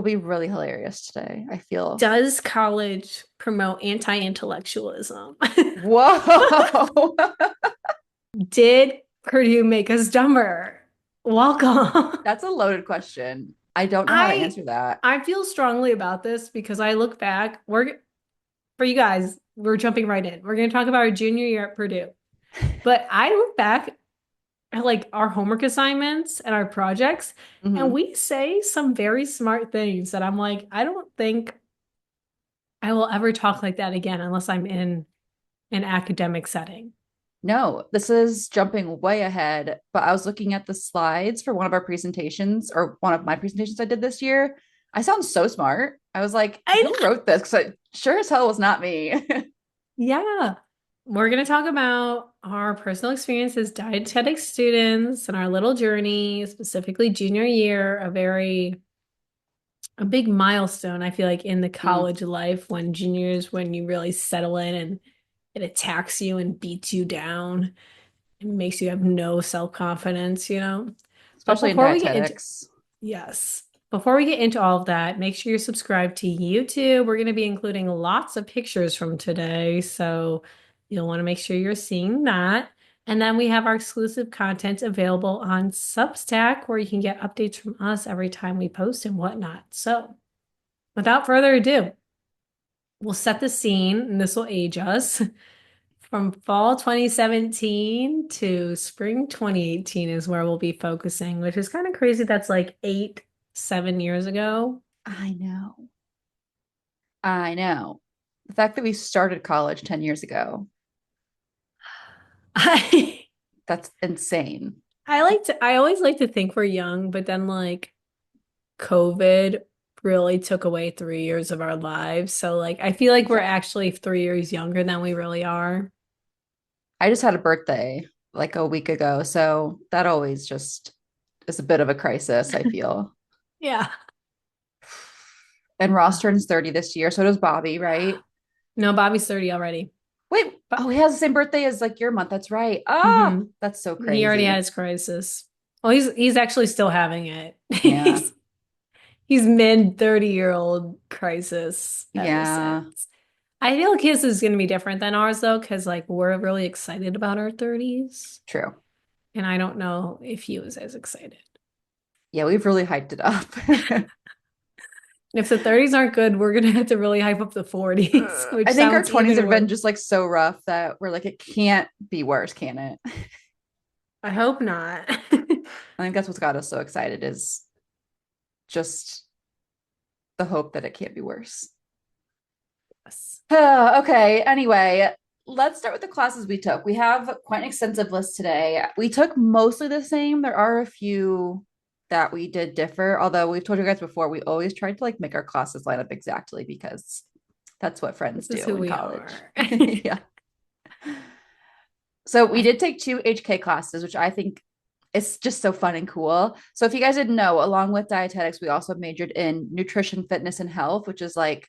will be really hilarious today, I feel. Does college promote anti-intellectualism? Whoa. Did Purdue make us dumber? Welcome. That's a loaded question. I don't know how to I answer that. I feel strongly about this because I look back, for you guys, we're jumping right in. We're going to talk about our junior year at Purdue. But I look back at like our homework assignments and our projects, and Mhm. we say some very smart things that I'm like, I don't think I will ever talk like that again unless I'm in an academic setting. No, this is jumping way ahead, but I was looking at the slides for one of our presentations or one of my presentations I did this year. I sound so smart. I was like, who I wrote this? Because sure as hell was not me. Yeah. We're going to talk about our personal experience as dietetics students and our little journey, specifically junior year, a big milestone, I feel like, in the Mm. college life when juniors, when you really settle in and it attacks you and beats you down and makes you have no self-confidence, you know? But Especially in dietetics. yes, before we get into all of that, make sure you're subscribed to YouTube. We're going to be including lots of pictures from today, so you'll want to make sure you're seeing that. And then we have our exclusive content available on Substack, where you can get updates from us every time we post and whatnot. So, without further ado, we'll set the scene, and this will age us. From fall 2017 to spring 2018 is where we'll be focusing, which is kind of crazy. That's like 7 years ago. I know. I know. The fact that we started college 10 years ago, I that's insane. I always like to think we're young, but then like COVID really took away 3 years of our lives. So like I feel like we're Yeah. actually 3 years younger than we really are. I just had a birthday like a week ago, so that always just is a bit of a crisis, I feel. Yeah. And Ross turns 30 this year, so does Bobby, right? No, Bobby's 30 already. Wait, But oh, he has the same birthday as like your month. That's right. Ah, hmm that's so He already had crazy. his crisis. Well, he's actually still having it. Yeah. He's mid 30-year-old crisis ever Yeah. since. I feel like his is going to be different than ours though, because like we're really excited about our 30s. True. And I don't know if he was as excited. Yeah, we've really hyped it up. And if the 30s aren't good, we're going to have to really hype up the 40s, which I think our sounds 20s even have been worse. just like so rough that we're like, it can't be worse, can it? I hope not. I think that's what's got us so excited is just the hope that it can't be worse. Yes. Okay. Anyway, let's start with the classes we took. We have quite an extensive list today. We took mostly the same. There are a few that we did differ, although we've told you guys before, we always tried to like make our classes line up exactly because that's what friends This is do who in we college. are. Yeah. So we I, did take two HK classes, which I think is just so fun and cool. So if you guys didn't know, along with dietetics, we also majored in nutrition, fitness, and health, which is like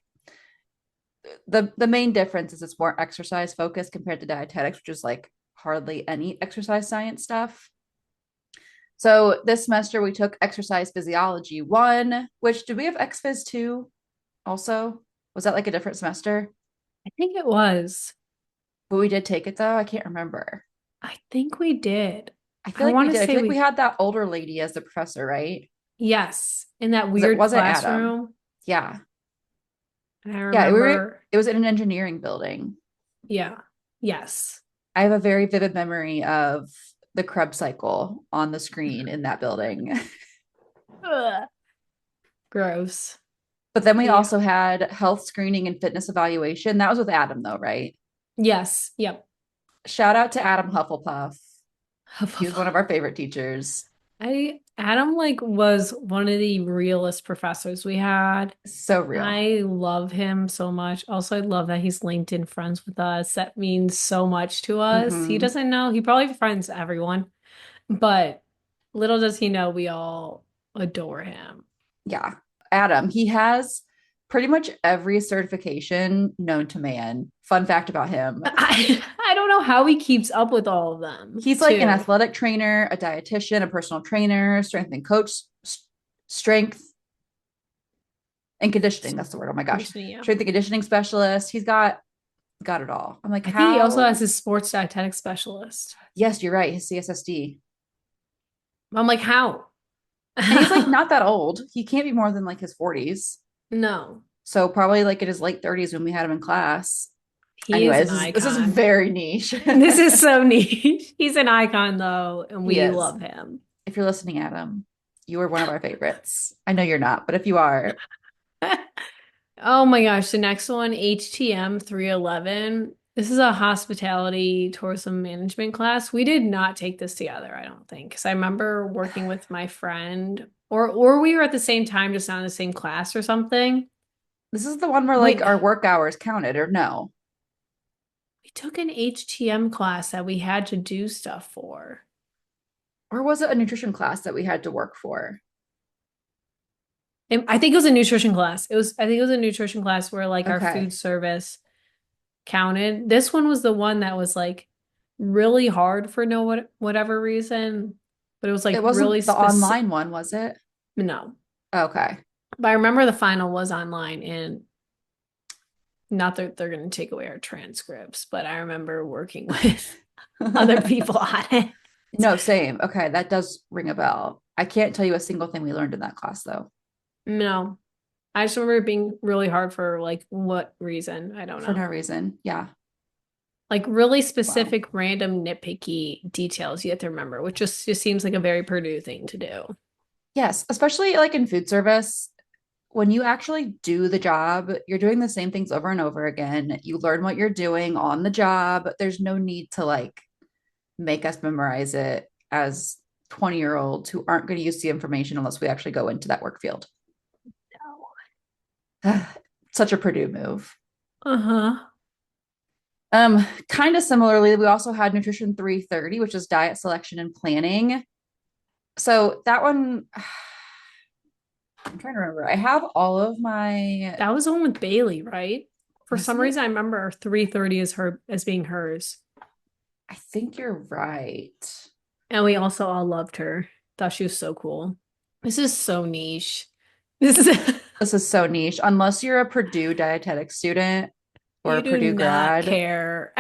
the main difference is it's more exercise focused compared to dietetics, which is like hardly any exercise science stuff. So this semester we took exercise physiology one, which did we have XPhys two also? Was that like a different semester? I think it was. But we did take it though. I can't remember. I think we did. I feel I like we want to did. I say feel like we we, had that older lady as the professor, right? yes, in that Because it weird wasn't Adam. classroom. Yeah. And I Yeah, remember, it was in an engineering building. yeah, yes. I have a very vivid memory of the Krebs cycle on the screen in that building. Ugh. Gross. But then we Yeah. also had health screening and fitness evaluation. That was with Adam, though, right? Yes. Yep. Shout out to Adam Hufflepuff. He was one of our favorite teachers. Adam like was one of the realest professors we had. So real. I love him so much. Also, I love that he's LinkedIn friends with us. That means so much to us. He Hmm. doesn't know, he probably befriends everyone, but little does he know we all adore him. Yeah. Adam, he has pretty much every certification known to man. Fun fact about him. I don't know how he keeps up with all of them, He's like an too. athletic trainer, a dietitian, a personal trainer, strength and coach, strength. And conditioning, that's the word. Oh my gosh. Conditioning, yeah. Strength and conditioning specialist. He's got it all. I'm like, I think he also has how? his sports dietetics specialist. Yes, you're right. His CSSD. I'm like, how? And he's like not that old. He can't be more than like his 40s. No, So probably like in his late 30s when we had him in class. he is Anyway, an this is icon. very niche. This is so neat. He's an icon though, and He we is. love him. If you're listening, Adam, you are one of our favorites. I know you're not, but if you are, Oh my gosh, the next one, HTM 311. This is a hospitality tourism management class. We did not take this together, I don't think, because I remember working with my friend, or we were at the same time, just not in the same class or something. this is the one where like Wait, our work hours counted, or no? we took an HTM class that we had to do stuff for. Or was it a nutrition class that we had to work for? I think it was a nutrition class. I think it was a nutrition class where like our food Okay. service counted. This one was the one that was like really hard for whatever reason, but it was like It really wasn't the specific. online one, was it? No, Okay. but I remember the final was online, and not that they're going to take away our transcripts, but I remember working with other people on it. No, same. Okay, that does ring a bell. I can't tell you a single thing we learned in that class though. No, I just remember it being really hard for like what reason? I don't For no know. reason. Yeah. Like really Wow. specific, random, nitpicky details you have to remember, which just seems like a very Purdue thing to do. Yes, especially like in food service, when you actually do the job, you're doing the same things over and over again. You learn what you're doing on the job. There's no need to like make us memorize it as 20-year-olds who aren't going to use the information unless we actually go into that work field. Such a Purdue move. Uh-huh. Kind of similarly, we also had Nutrition 330, which is diet selection and planning. So that one, I'm trying to remember. I have all of my, That was the one with Bailey, right? For was some it? reason, I remember 330 as her as being hers. I think you're right. And we also all loved her. Thought she was so cool. This is so niche. This is This is so niche. Unless you're a Purdue dietetics student or you a do Purdue not grad, care.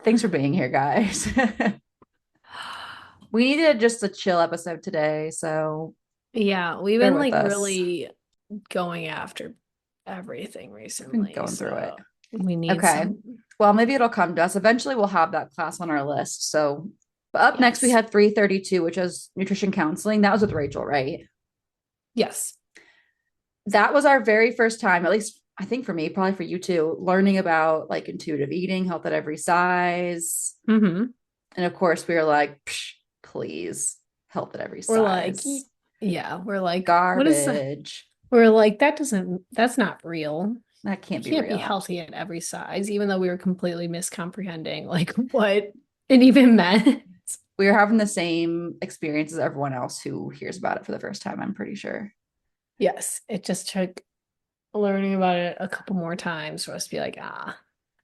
thanks for being here, guys. We needed just a chill episode today, so Yeah, we've bear been with like us. really going after everything We've been recently, going through it. so we need Okay. some. Well, maybe it'll come to us. Eventually, we'll have that class on our list. So, but up next, we Yes. had 332, which was nutrition counseling. That was with Rachel, right? Yes. That was our very first time, at least I think for me, probably for you too, learning about like intuitive eating, health at every size. Mm-hmm. And of course, we were like, please, health at every We're like, size. yeah, we're like, what is that? Garbage. We're like, that's not real. That You can't be can't be real. healthy at every size, even though we were completely miscomprehending like what it even meant. We were having the same experience as everyone else who hears about it for the first time, I'm pretty sure. Yes, it just took learning about it a couple more times for us to be like, ah,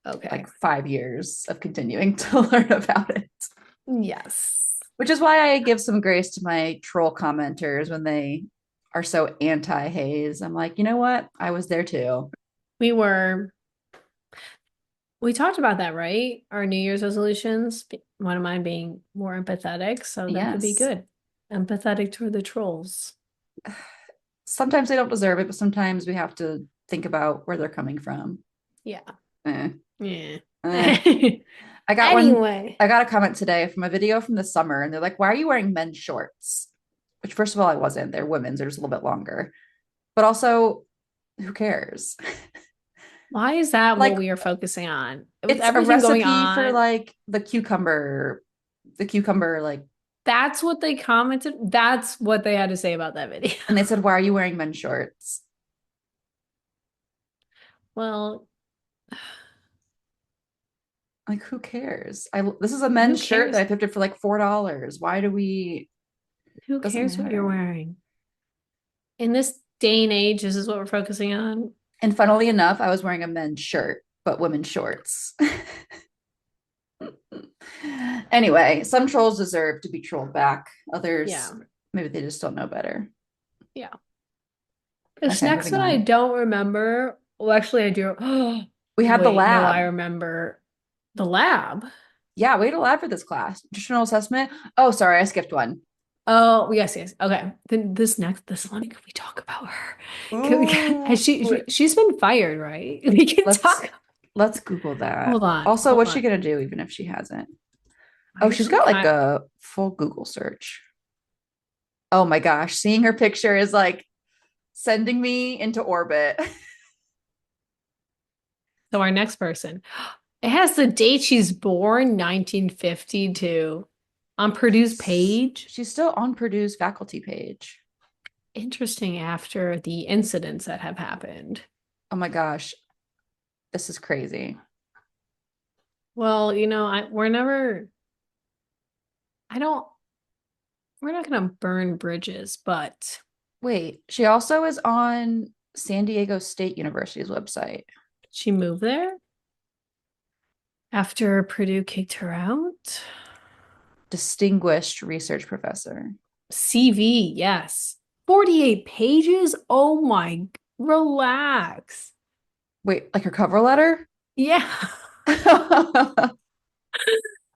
okay. Like 5 years of continuing to learn about it. Yes. Which is why I give some grace to my troll commenters when they are so anti haze. I'm like, you know what? I was there too. We were, we talked about that, right? Our New Year's resolutions, one of mine being more empathetic, so that could be Yes. good. Empathetic toward the trolls. Sometimes they don't deserve it, but sometimes we have to think about where they're coming from. Yeah. Eh, Yeah. eh. I got one. Anyway, I got a comment today from a video from the summer, and they're like, "Why are you wearing men's shorts?" Which, first of all, I wasn't. They're women's. They're just a little bit longer. But also, who cares? why is that what Like, we are focusing on? With it's a everything going recipe for on, like the cucumber, like, that's what they commented. That's what they had to say about that video. and they said, "Why are you wearing men's shorts?" Well, Like, who cares? This is a who men's shirt that cares? I picked up for like $4. Why do we? Who Doesn't cares what you're matter. wearing? In this day and age, this is what we're focusing on. And funnily enough, I was wearing a men's shirt, but women's shorts. Anyway, some trolls deserve to be trolled back. Yeah. Others, maybe they just don't know better. Yeah. The Okay, snacks moving that I on. don't remember. Well, actually, I do. We had the Wait, no, I lab. remember the lab. Yeah, we had a lab for this class. Nutritional assessment. Oh, sorry, I skipped one. Oh, yes, yes. Okay. Then this one, can we talk about her? Has Ooh, she's been fired, right? We can let's talk. let's Google that. Hold on, Also, hold what's she on. gonna do even if she hasn't? I Oh, she's actually got like kind a full Google search. Oh my gosh, seeing her picture is like sending me into orbit. so our next person. It has the date she's born, 1952, on Purdue's page. She's still on Purdue's faculty page. Interesting after the incidents that have happened. Oh my gosh, this is crazy. Well, I don't, we're not gonna burn bridges, but Wait, she also is on San Diego State University's website. she moved there after Purdue kicked her out. Distinguished research professor. CV, yes. 48 pages? Oh my, relax. Wait, like her cover letter? Yeah.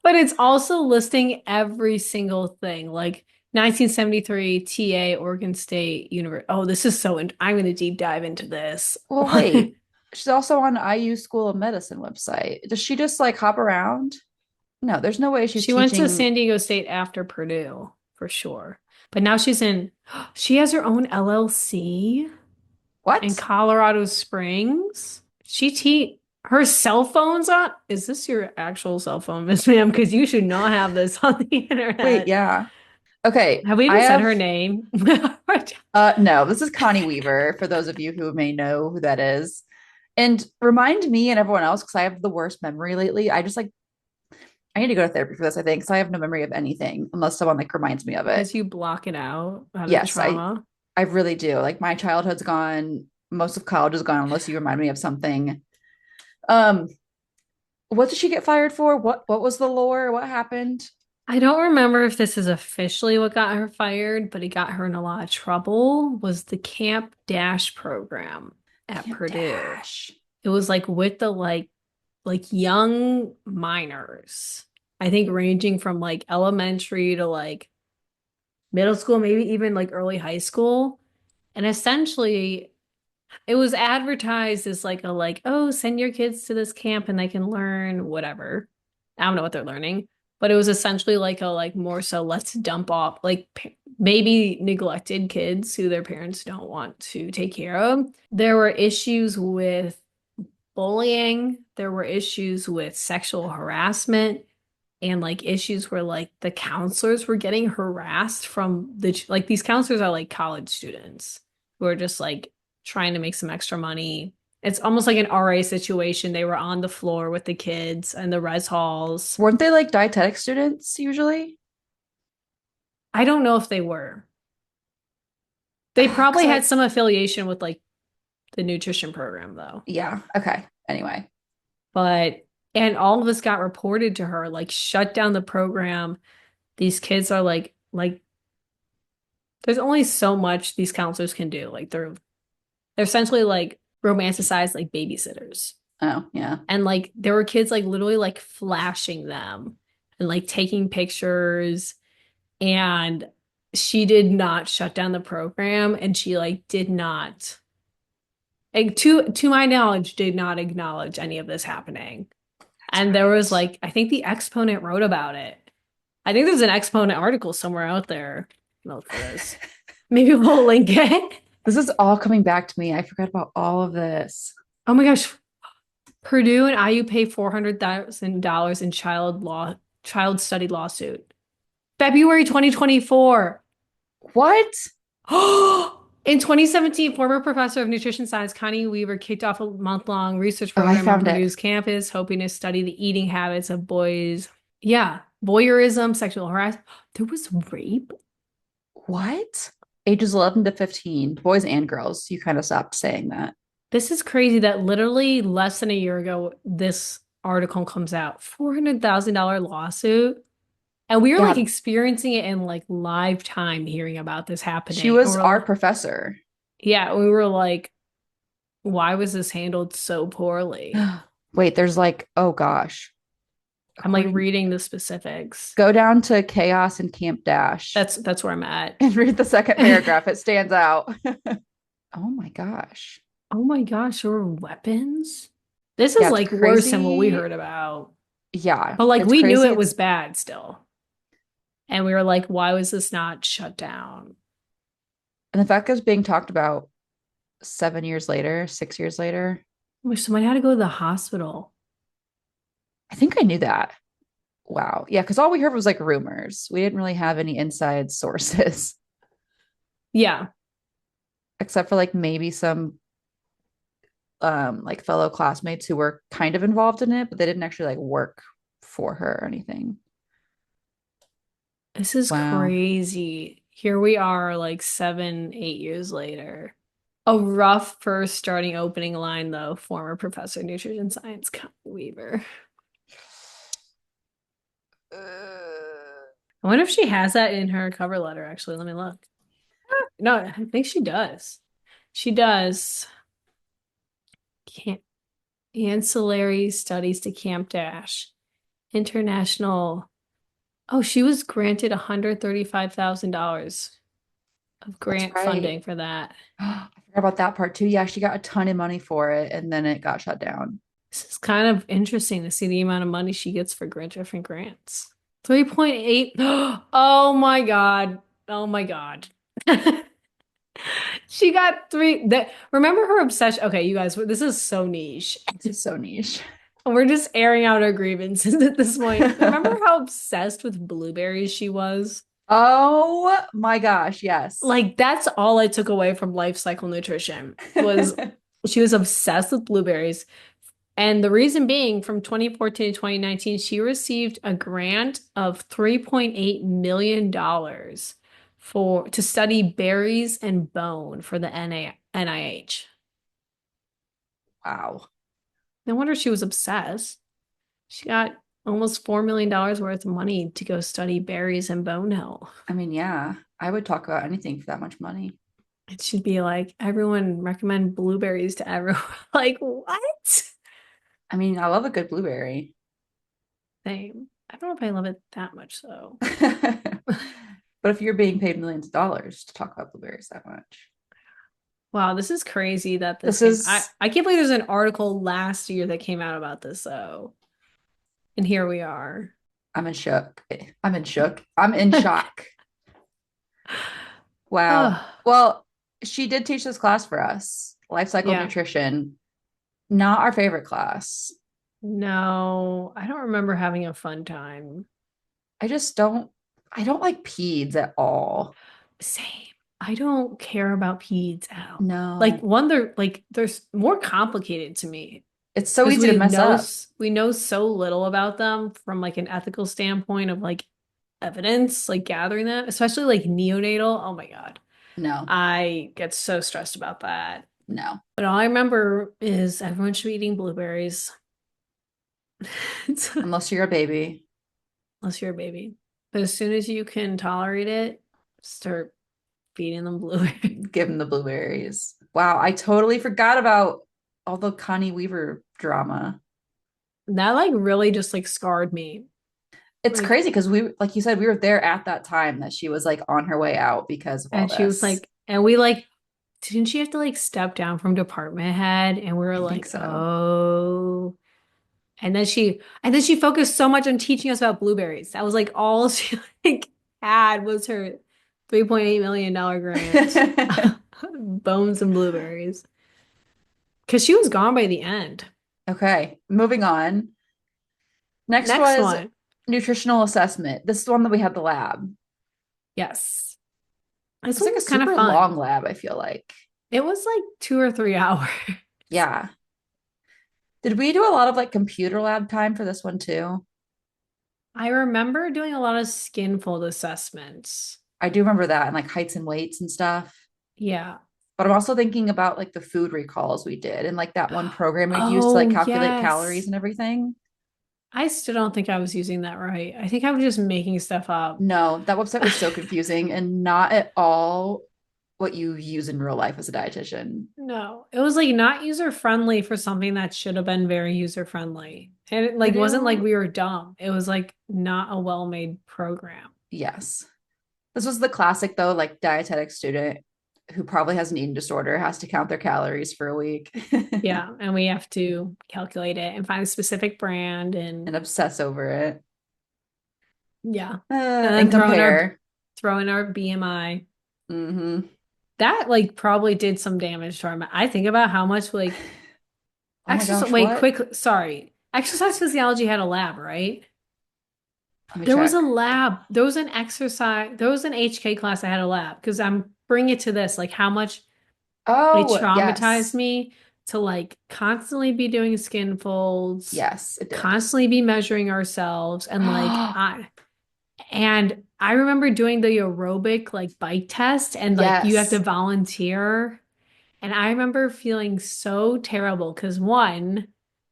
But it's also listing every single thing, like 1973 TA, Oregon State University. Oh, this is I'm going to deep dive into this. Well, wait. She's also on IU School of Medicine website. Does she just like hop around? No, there's no way she's She went to teaching. San Diego State after Purdue, for sure. But now she has her own LLC in What? Colorado Springs. Her cell phone's on. Is this your actual cell phone, Miss Ma'am? Because you should not have this on the Wait, internet. yeah. Okay, Have we I even said have her name? no, this is Connie Weaver for those of you who may know who that is. And remind me and everyone else because I have the worst memory lately. I just like I need to go to therapy for this, I think, because I have no memory of anything unless someone like reminds me of it. Because you block it out of Yes, I trauma. I really do. Like my childhood's gone, most of college is gone unless you remind me of something. Um, what did she get fired for? What was the lore? What happened? I don't remember if this is officially what got her fired, but it got her in a lot of trouble, was the Camp Dash program at Camp Purdue. Dash. It was like with the young minors. I think ranging from like elementary to like middle school, maybe even like early high school. And essentially it was advertised as oh, send your kids to this camp and they can learn whatever. I don't know what they're learning, but it was essentially more so let's dump off maybe neglected kids who their parents don't want to take care of. There were issues with bullying, there were issues with sexual harassment, and issues where the counselors were getting harassed from these counselors are like college students who are just trying to make some extra money. It's almost like an RA situation. They were on the floor with the kids and the res halls. Weren't they like dietetic students usually? I don't know if they were. They Because probably had I some affiliation with the nutrition program though. yeah, okay. Anyway. But and all of this got reported to her, shut down the program. These kids are there's only so much these counselors can do. They're essentially romanticized like babysitters. Oh, yeah. And there were kids literally flashing them and taking pictures. And she did not shut down the program, and she did not to my knowledge did not acknowledge any of this happening. That's And there was right. I think the Exponent wrote about it. I think there's an Exponent article somewhere out there. Look for this. Maybe we'll link it. This is all coming back to me. I forgot about all of this. Oh my gosh. Purdue and IU pay $400,000 in child study lawsuit. February 2024. What? In 2017, former professor of nutrition science Connie Weaver kicked off a month-long research Oh, I program on found it. Purdue's campus, hoping to study the eating habits of boys. Yeah, voyeurism, sexual harassment. There was rape. What? Ages 11 to 15, boys and girls. You kind of stopped saying that. This is crazy that literally less than a year ago, this article comes out. $400,000 lawsuit. And we were Yeah, experiencing it in live time, hearing about this she happening. And was we're our professor. Yeah, we were like, why was this handled so poorly? Wait, there's like, oh gosh. I'm like According, reading the specifics. go down to Chaos and Camp Dash That's where I'm at. and read the second paragraph. It stands out. Oh my gosh. Oh my gosh, there were weapons? This is Yeah, it's like worse than what we crazy. heard about. Yeah, But like it's we knew crazy. it was It's bad still. And we were like, why was this not shut down? and the fact that it's being talked about 7 years later, 6 years later. I wish somebody had to go to the hospital. I think I knew that. Wow. Yeah, because all we heard was like rumors. We didn't really have any inside sources, Yeah. except for like maybe some like fellow classmates who were kind of involved in it, but they didn't actually like work for her or anything. This is Wow. crazy. Here we are, like 7, 8 years later. A rough first starting opening line, though, former professor of nutrition science, Connie Weaver. I wonder if she has that in her cover letter, actually. Let me look. No, I think she does. She does. Camp Ancillary studies to Camp Dash. International. Oh, she was granted $135,000 of That's grant right. funding for that. I forgot about that part too. Yeah, she got a ton of money for it and then it got shut down. This is kind of interesting to see the amount of money she gets for different grants. 3.8. Oh my God. Oh my God. She got three that remember her obsession. Okay, you guys, this is so niche. This is so niche. We're just airing out our grievances at this point. Remember how obsessed with blueberries she was? Oh my gosh, yes. Like that's all I took away from life cycle nutrition was she was obsessed with blueberries. And the reason being, from 2014 to 2019, she received a grant of $3.8 million for to study berries and bone for the NIH. Wow. No wonder she was obsessed. She got almost $4 million worth of money to go study berries and bone health. I mean, yeah, I would talk about anything for that much money. It should be like everyone recommend blueberries to everyone. Like, what? I mean, I love a good blueberry. Same. I don't know if I love it that much though. But if you're being paid millions of dollars to talk about blueberries that much, Wow, this is crazy that this this came. I, is, I can't believe there's an article last year that came out about this though. And here we are. I'm in shock. I'm in shook. I'm in shock. Wow. Oh, Well, she did teach this class for us, life cycle yeah. nutrition, not our favorite class. No, I don't remember having a fun time. I just don't, I don't like peds at all. Same. I don't care about peds at all. Like No, one, they're more complicated to me it's so because easy to mess up. we know so little about them from like an ethical standpoint of like evidence, like gathering that, especially like neonatal. Oh my God. No, I get so stressed about that. no. But all I remember is everyone should be eating blueberries. Unless you're a baby, Unless you're a baby. But as soon as you can tolerate it, start feeding them blueberries. give them the blueberries. Wow, I totally forgot about all the Connie Weaver drama. That like really just like scarred me. It's Like, crazy because we, like you said, we were there at that time that she was like on her way out because of all and she was this. like, and we like, didn't she have to like step down from department head? And we were I think like, so. oh. And then she focused so much on teaching us about blueberries. That was like all she like had was her $3.8 million grant. Bones and blueberries. Because she was gone by the end. Okay, moving on. Next Next was one. nutritional assessment. This is the one that we had the lab. Yes. It This was one like a was kind of super fun. long lab, I feel like. It was like 2 or 3 hours. Yeah. Did we do a lot of like computer lab time for this one too? I remember doing a lot of skin fold assessments. I do remember that and like heights and weights and stuff. Yeah. But I'm also thinking about like the food recalls we did and like that one program we'd use to like Oh, calculate calories yes. and everything. I still don't think I was using that right. I think I was just making stuff up. No, that website was so confusing and not at all what you use in real life as a dietitian. No, it was like not user friendly for something that should have been very user friendly. And it like wasn't like Purdue, we were dumb. It was like not a well-made program. yes. This was the classic though, like dietetic student who probably has an eating disorder has to count their calories for a week Yeah, and we have to calculate it and find a specific brand and and obsess over it yeah. And then and compare. throw in our BMI. Hmm. That like probably did some damage to I think about how much like Oh my exercise gosh, wait, what? quick, sorry. Exercise physiology had a lab, right? Let me There was a check. lab. There was an exercise. There was an HK class that had a lab because I'm bringing it to this, like how much it Oh, traumatized yes. me to like constantly be doing skin folds, Yes, it did. constantly be measuring ourselves, and I remember doing the aerobic like bike test, and like you have to Yes. volunteer. And I remember feeling so terrible because one,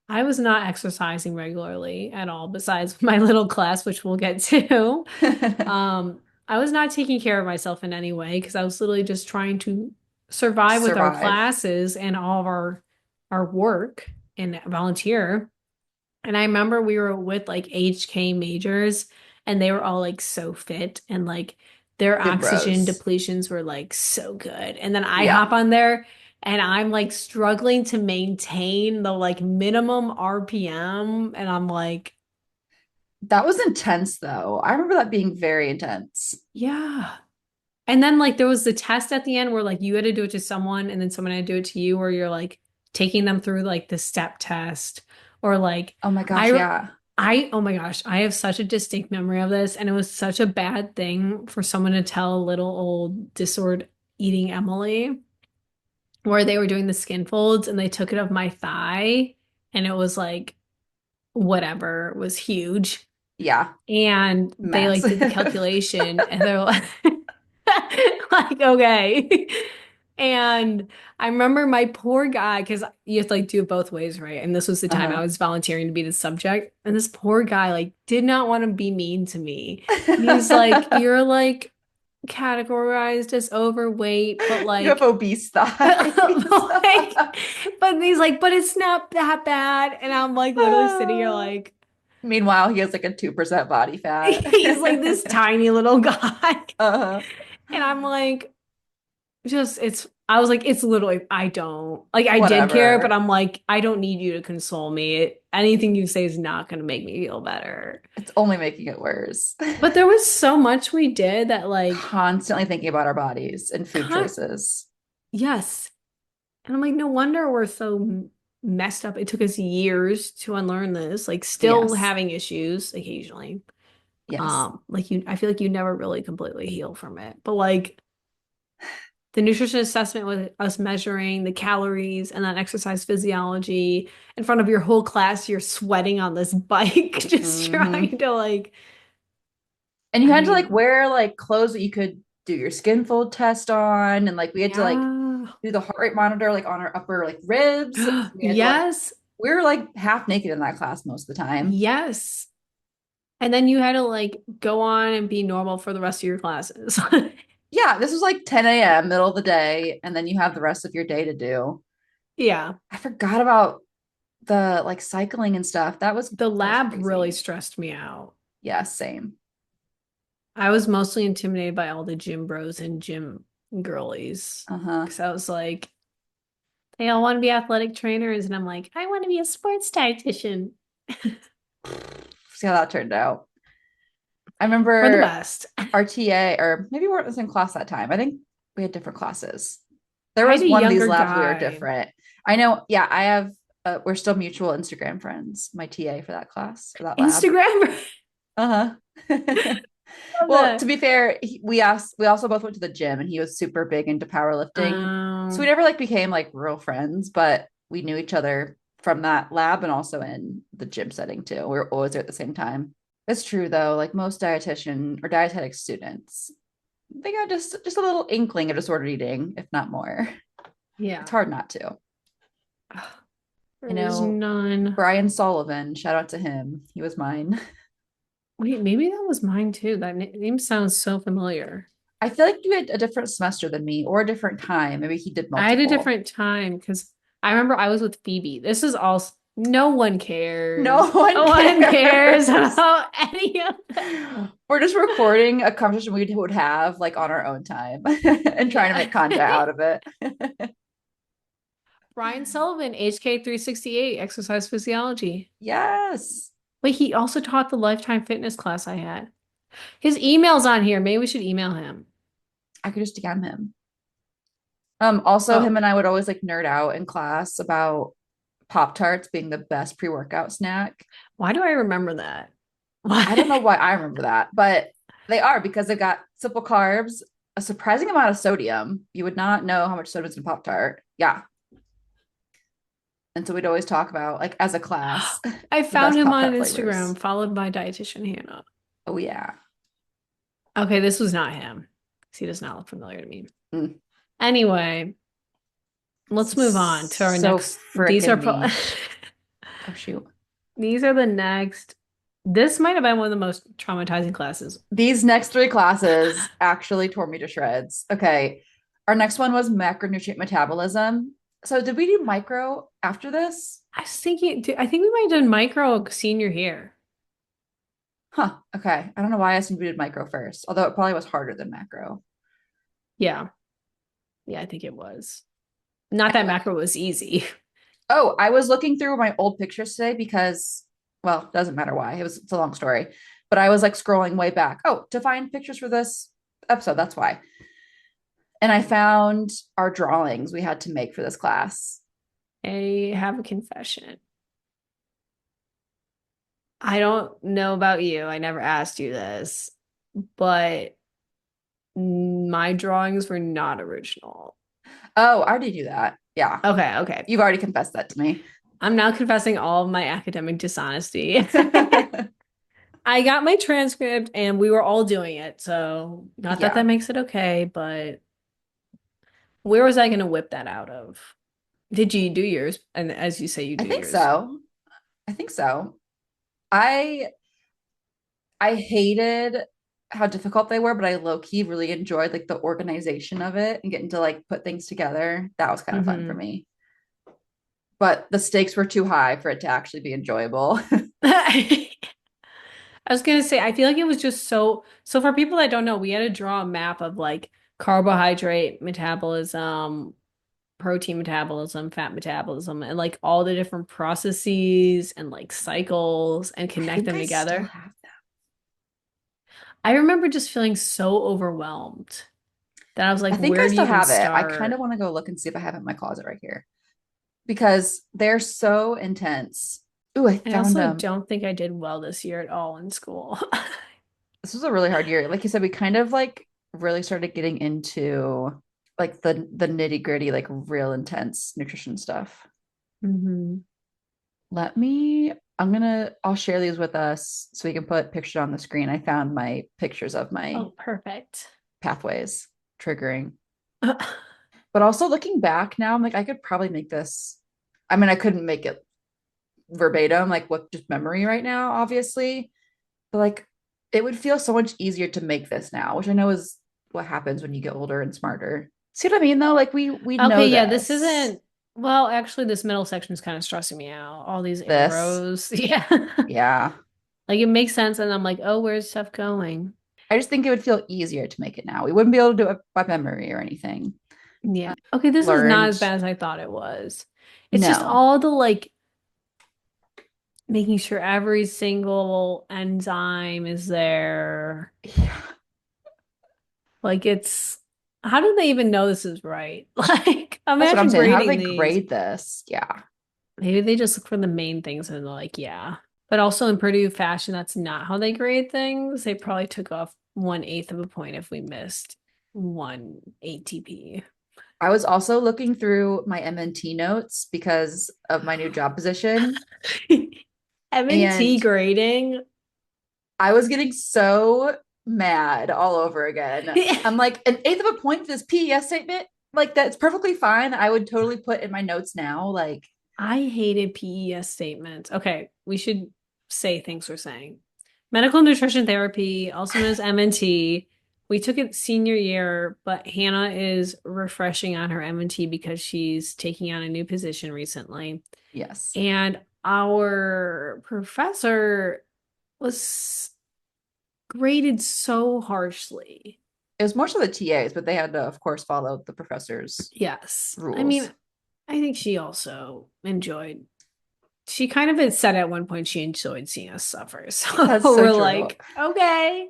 I was not exercising regularly at all, besides my little class, which we'll get to. I was not taking care of myself in any way because I was literally just trying to survive with our Survive. classes and all of our work and volunteer. And I remember we were with like HK majors and they were all like so fit and like their Good oxygen bros. depletions were like so good. And then I Yeah. hop on there and I'm like struggling to maintain the like minimum RPM. And I'm like, That was intense though. I remember that being very intense. yeah. And then like there was the test at the end where like you had to do it to someone and then someone had to do it to you, where you're like taking them through like the step test or like Oh my gosh, I yeah. oh my gosh, I have such a distinct memory of this, and it was such a bad thing for someone to tell little old disordered eating Emily, where they were doing the skin folds and they took it of my thigh, and it was like whatever, it was huge. Yeah. And they like did the Massive. calculation and they're like, like, okay. And I remember my poor guy, because you have to like do it both ways, right? And this was the time I Uh-huh. was volunteering to be the subject. And this poor guy like did not want to be mean to me. He's like, you're like categorized as overweight, but You have like obese thighs. like, but he's like, but it's not that bad. And I'm like literally sitting here like, Meanwhile, he has like a 2% body fat. he's like this tiny little guy. Uh-huh. And I'm like, just it's I was like, it's literally I don't like I did care, but Whatever. I'm like, I don't need you to console me. Anything you say is not gonna make me feel better. It's only making it worse. But there was so much we did that like Constantly thinking about our bodies and food con choices. yes. And I'm like, no wonder we're so messed up. It took us years to unlearn this, like still Yes. having issues occasionally. Yes. Like I feel like you never really completely heal from it. But like the nutrition assessment with us measuring the calories and then exercise physiology in front of your whole class, you're sweating on this bike, just Hmm. trying to like, And you I had to like mean, wear like clothes that you could do your skin fold test on. And like we had to like yeah. do the heart rate monitor like on our upper like ribs. So we had to like, Yes, we were like half naked in that class most of the time. yes. And then you had to like go on and be normal for the rest of your classes. Yeah, this was like 10 a.m., middle of the day, and then you have the rest of your day to do. Yeah. I forgot about the like cycling and stuff. The That was lab really crazy. stressed me out. Yeah, same. I was mostly intimidated by all the gym bros and gym girlies Uh-huh. because I was like, they all want to be athletic trainers. And I'm like, I want to be a sports dietitian. See how that turned out. I For the remember best. our TA, or maybe we weren't in the same class that time. I think we had different classes. There I had was a one of these younger labs we were guy. different. I know, yeah, I have we're still mutual Instagram friends, my TA for that class, for that lab. Instagram. Uh-huh. Love Well, to that. be fair, we also both went to the gym and he was super big into powerlifting. So we Um, never like became like real friends, but we knew each other from that lab and also in the gym setting too. We were always there at the same time. It's true though, like most dietitian or dietetic students, they got just a little inkling of disordered eating, if not more. It's yeah. hard not to. Ugh, I there's know none. Brian Sullivan, shout out to him. He was mine. Wait, maybe that was mine too. That name sounds so familiar. I feel like you had a different semester than me or a different time. Maybe he did I had a multiple. different time because I remember I was with Phoebe. This is all, no one No cares. one No one cares cares. about any of that. We're just recording a conversation we would have like on our own time and trying to Yeah. make content out of it. Brian Sullivan, HK 368, exercise physiology. Yes. Wait, he also taught the lifetime fitness class I had. His email's on here. Maybe we should email him. I could just DM him. Also him Oh, and I would always like nerd out in class about Pop Tarts being the best pre-workout snack. why do I remember that? I don't know Why? why I remember that, but they are because they've got simple carbs, a surprising amount of sodium. You would not know how much sodium is in Pop Tart. Yeah. And so we'd always talk about, like, as a class, I the found best him Pop on Tart flavors. Instagram, followed by dietitian Hannah. Oh, yeah. Okay, this was not him. He does not look familiar to me. Mm. Anyway, let's move on to our So next. These are freaking niche. Oh, shoot. these are the next. This might have been one of the most traumatizing classes. These next three classes actually tore me to shreds. Okay. Our next one was macronutrient metabolism. So did we do micro after this? I was thinking, I think we might have done micro senior year. Huh. Okay. I don't know why I assumed we did micro first, although it probably was harder than macro. Yeah, yeah, I think it was. Not that Anyway. macro was easy. Oh, I was looking through my old pictures today because, well, doesn't matter why. It's a long story. But I was like scrolling way back. Oh, to find pictures for this episode, that's why. And I found our drawings we had to make for this class. I have a confession. I don't know about you. I never asked you this, but my drawings were not original. Oh, I already do that. Yeah. Okay, okay. You've already confessed that to me. I'm now confessing all of my academic dishonesty. I got my transcript and we were all doing it. So, not that that Yeah, makes it okay, but where was I going to whip that out of? Did you do yours? And as you say, you I do think yours. so. I think so. I I hated how difficult they were, but I low key really enjoyed like the organization of it and getting to like put things together. That was kind of fun for Hmm. me. But the stakes were too high for it to actually be enjoyable. I was gonna say, I feel like it was just so for people that don't know, we had to draw a map of like carbohydrate metabolism, protein metabolism, fat metabolism, and like all the different processes and like cycles and I connect think them I still together. have that. I remember just feeling so overwhelmed that I was I like, think I where do you still even have it. I kind of start? want to go look and see if I have it in my closet right here because they're so intense. Ooh, I I found also them. don't think I did well this year at all in school. This was a really hard year. Like you said, we kind of like really started getting into like the nitty gritty, like real intense nutrition stuff. Hmm. I'll share these with us so we can put pictures on the screen. I found my pictures of my Oh, perfect. pathways triggering. But also looking back now, I'm like, I could probably make this. I mean, I couldn't make it verbatim, like with just memory right now, obviously. But like it would feel so much easier to make this now, which I know is what happens when you get older and smarter. See what I mean though? Like we Okay, know yeah, this this. isn't, well, actually, this middle section is kind of stressing me out. All these This. arrows. Yeah. Yeah. Like it makes sense. And I'm like, oh, where's stuff going? I just think it would feel easier to make it now. We wouldn't be able to do it by memory or anything. Yeah. Okay, this is not Learned. as bad as I thought it was. It's just No. all the like making sure every single enzyme is there. Yeah. Like it's, how do they even know this is right? Like, That's what I'm imagine saying. How do grading they these. grade this? Yeah. Maybe they just look for the main things and they're like, yeah. But also in Purdue fashion, that's not how they grade things. They probably took off 1/8 of a point if we missed one ATP. I was also looking through my MNT notes because of my new job position. M&T And grading. I was getting so mad all over again. I'm like, an eighth of a point for this PES statement? Like, that's perfectly fine. I would totally put in my notes now. Like, I hated PES statements. Okay, we should say things we're saying. Medical nutrition therapy, also known as MNT. we took it senior year, but Hannah is refreshing on her M&T because she's taking on a new position recently. Yes. And our professor was graded so harshly. It was more so the TAs, but they had to, of course, follow the professor's Yes. I mean, rules. I think she also enjoyed, she kind of had said at one point she enjoyed seeing us suffer. So That's so we're true. like, okay.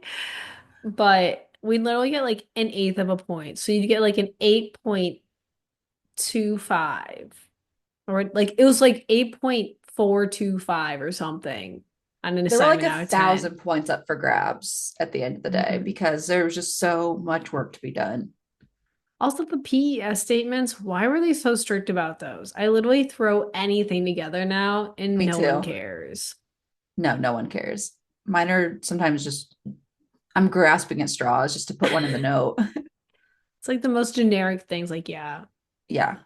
But we literally get like an eighth of a point. So you get like an 8.25, or like it was like 8.425 or something on an There were like assignment a out of 10. thousand points up for grabs at the end of the day Mhm. because there was just so much work to be done. Also, the PES statements, why were they so strict about those? I literally throw anything together now and Me no one too. cares. No, no one cares. Mine are sometimes just, I'm grasping at straws just to put one in the note. It's like the most generic things, like, yeah. Yeah.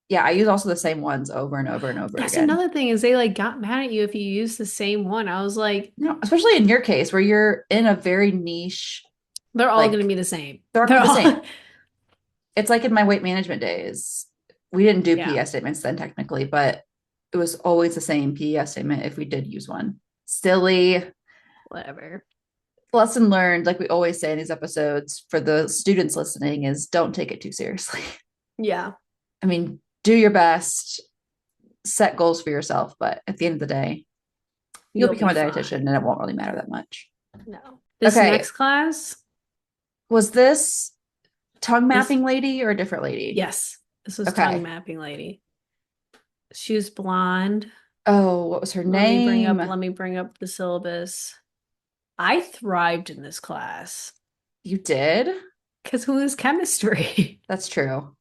Yeah. I use also the same ones over and over and over That's again. another thing is they like got mad at you if you use the same one. I was like, No, especially in your case where you're in a very niche, they're all gonna like be the same. they're all gonna They're be the all same. It's like in my weight management days. We didn't do yeah, PES statements then technically, but it was always the same PES statement if we did use one. Silly. whatever. Lesson learned, like we always say in these episodes for the students listening, is don't take it too seriously. Yeah, I mean, do your best, set goals for yourself, but at the end of the day, you'll you'll become be a dietitian and fine. it won't really matter that much. No. This Okay. next class, Was this tongue this mapping lady or a different lady? yes, this was tongue Okay. mapping lady. She was blonde. Oh, what was her name? Let me bring up the syllabus. I thrived in this class You did? because it was chemistry. That's true.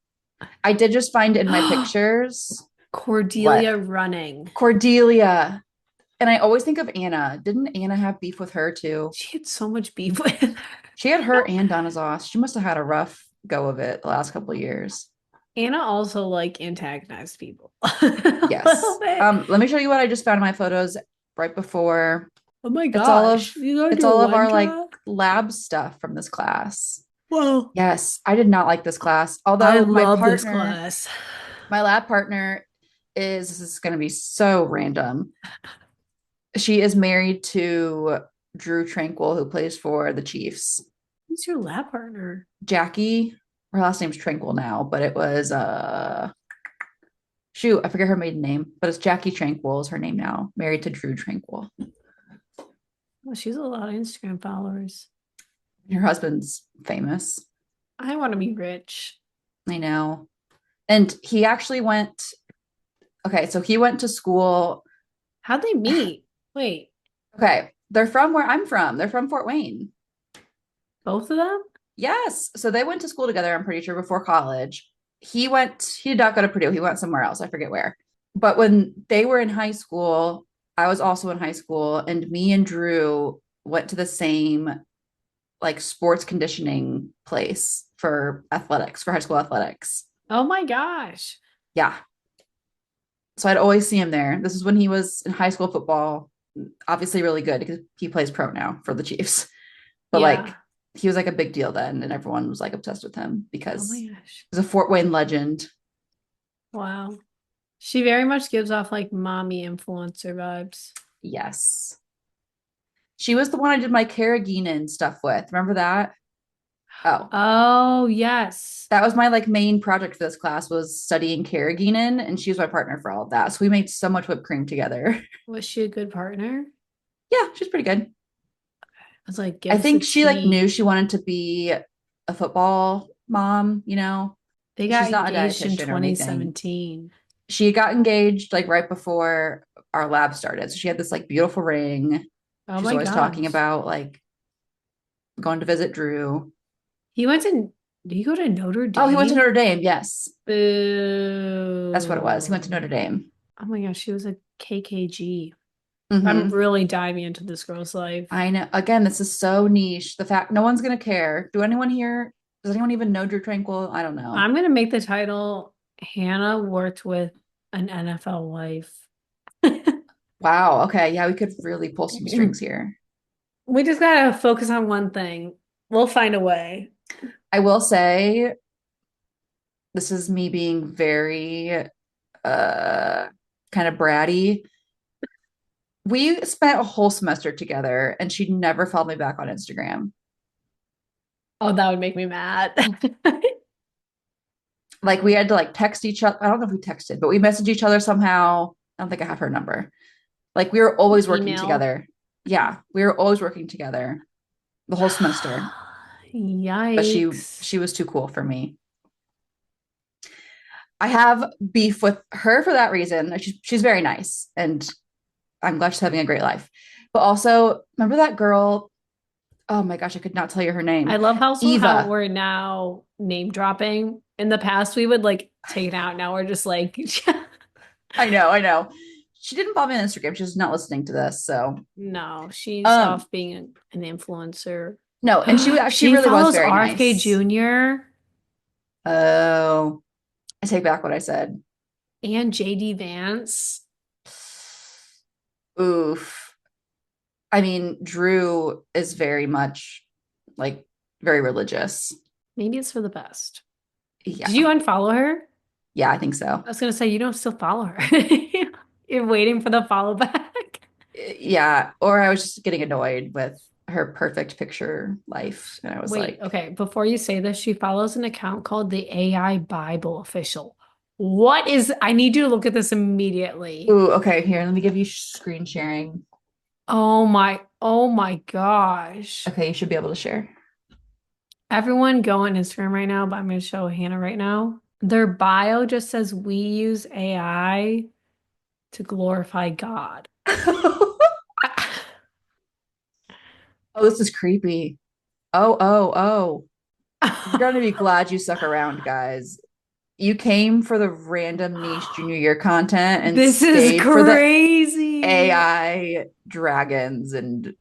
I did just find in my pictures what? Cordelia running. Cordelia. And I always think of Anna. Didn't Anna have beef with her too? She had so much beef with her. She had her and Donna's loss. She must have had a rough go of it the last couple of years. Anna also like antagonized people a little Yes. bit. Let me show you what I just found in my photos right before. Oh my It's all of gosh. You gonna it's do all of one our like job? lab stuff from this class. Well, Yes, I did not like this class. I Although love this class. my lab partner is this is going to be so random. She is married to Drue Tranquill, who plays for the Chiefs. Who's your lab partner? Jackie, her last name's Tranquill now, but it was shoot, I forget her maiden name, but it's Jackie Tranquill is her name now, married to Drue Tranquill. Oh, she's a lot of Instagram followers. Her husband's famous. I want to be rich. I know. And he actually went, okay, so he went to school. How'd they meet? Wait, Okay, they're from where I'm from. They're from Fort Wayne. both of them? Yes. So they went to school together, I'm pretty sure, before college. He did not go to Purdue. He went somewhere else. I forget where. But when they were in high school, I was also in high school, and me and Drue went to the same like sports conditioning place for athletics, for high school athletics. Oh my gosh. Yeah. So I'd always see him there. This is when he was in high school football, obviously really good because he plays pro now for the Chiefs. But like Yeah. he was like a big deal then, and everyone was like obsessed with him Oh because my he gosh. was a Fort Wayne legend. Wow. She very much gives off like mommy influencer vibes. Yes. She was the one I did my carrageenan stuff with. Remember that? Oh, Oh, yes. that was my like main project for this class was studying carrageenan, and she was my partner for all of that. So we made so much whipped cream together. Was she a good partner? Yeah, she's pretty good. I was like, I give us the think she like knew tea. she wanted to be a football mom, you know. They got She's not a engaged in dietitian or anything. 2017. She got engaged like right before our lab started. So she had this like beautiful ring. Oh She's my always talking gosh. about like going to visit Drue. He went to, did he go to Notre Oh, he went to Dame? Notre Dame. Yes. That's what it was. He went to Boo. Notre Dame. Oh my gosh, she was a KKG. I'm Hmm. really diving into this girl's life. I know. Again, this is so niche. The fact no one's gonna care. Does anyone even know Drew Tranquil? I don't know. I'm gonna make the title Hannah worked with an NFL wife. Wow. Okay. Yeah, we could really pull some strings here. We just gotta focus on one thing. We'll find a way. I will say this is me being very kind of bratty. We spent a whole semester together and she never followed me back on Instagram. Oh, that would make me mad. Like we had to like text each other. I don't know if we texted, but we messaged each other somehow. I don't think I have her number. Like we were always working Email. together. Yeah, we were always working together the whole semester. But Yikes. she was too cool for me. I have beef with her for that reason. She's very nice and I'm glad she's having a great life. But also, remember that girl? Oh my gosh, I could not tell you her I name. love how Eva. we're now name dropping. In the past, we would like take it out. Now we're just like, I know, I know. She didn't follow me on Instagram. She's not listening to this. So, no, she's um, off being an influencer. no, and she She really was follows very RFK nice. Jr. Oh, I take back what I said. and JD Vance. Oof. I mean, Drue is very much like very religious. Maybe it's for the best. Did you Yeah. unfollow her? Yeah, I think so. I was gonna say you don't still follow her. You're waiting for the follow back. Yeah. Or I was just getting annoyed with her perfect picture life. And I was Wait, like, okay. Before you say this, she follows an account called the AI Bible Official. What is, I need you to look at this immediately. ooh, okay, here, let me give you screen sharing. Oh my gosh. Okay, you should be able to share. Everyone go on Instagram right now, but I'm going to show Hannah right now. Their bio just says we use AI to glorify God. Oh, this is creepy. Oh. You're going to be glad you stuck around, guys. You came for the random niche junior year content and This is stayed for the crazy. AI dragons and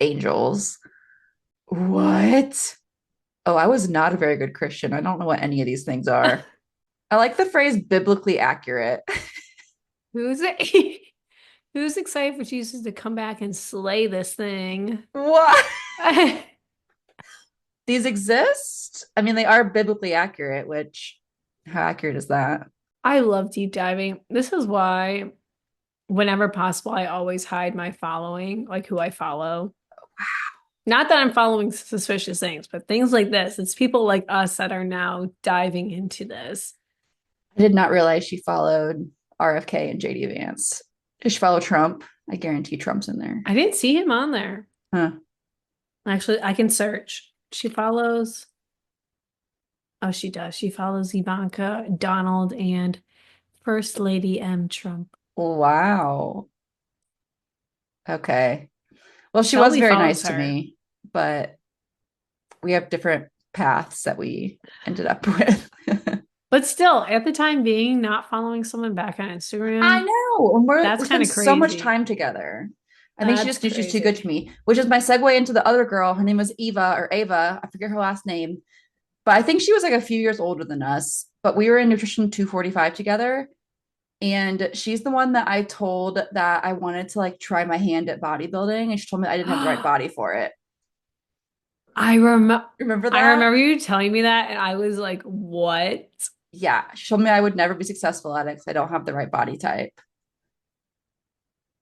angels. What? Oh, I was not a very good Christian. I don't know what any of these things are. I like the phrase biblically accurate. Who's who's excited for Jesus to come back and slay this thing? What? I These exist? I mean, they are biblically accurate, which, how accurate is that? love deep diving. This is why, whenever possible, I always hide my following, like who I follow. Not that I'm following suspicious things, but things like this. It's people like us that are now diving into this. I did not realize she followed RFK and JD Vance. Does she follow Trump? I guarantee Trump's in there. I didn't see him on there. Huh. Actually, I can search. She follows, oh, she does. She follows Ivanka, Donald, and First Lady M. Trump. Wow. Okay. Well, she was Shelby very follows nice to her. me, but we have different paths that we ended up with. But still, at the time being, not following someone back on I Instagram, know. And that's we kind spend of so much crazy. time together. I think she That's just knew she's too good to crazy. me, which is my segue into the other girl. Her name was Eva or Ava. I forget her last name, but I think she was like a few years older than us. But we were in Nutrition 245 together. And she's the one that I told that I wanted to like try my hand at bodybuilding. And she told me I didn't have the right body for it. I remember Remember I that? remember you telling me that and I was like, "What?" Yeah. She told me I would never be successful at it because I don't have the right body type.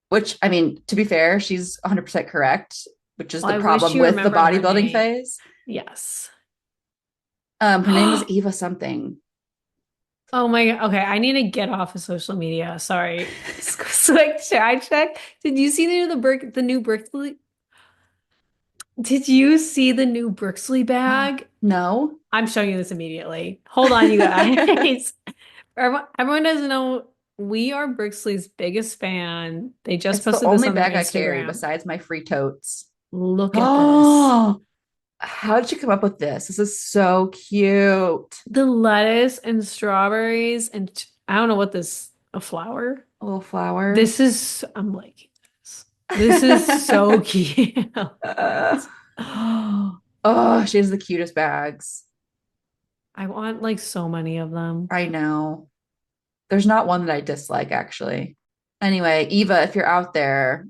Which, I mean, to be fair, she's 100% correct, which is Well, the I wish problem you with the remembered her bodybuilding name. phase. Yes. Her name was Eva something. Oh my God. Okay, I need to get off of social media. Sorry. Quick check. Did you see the new Brixley? Did you see the new Brixley bag? No. I'm showing you this immediately. Hold on, you guys. Everyone doesn't know we are Brixley's biggest fan. They just It's the posted this only on their bag I carry Instagram. besides my free totes. Look at this. Oh, how did you come up with this? This is so cute. The lettuce and strawberries and I don't know what this, a flower? A little flower. This is, I'm liking this. This is so cute. Oh, she has the cutest bags. I want like so many of them. I know. There's not one that I dislike, actually. Anyway, Eva, if you're out there,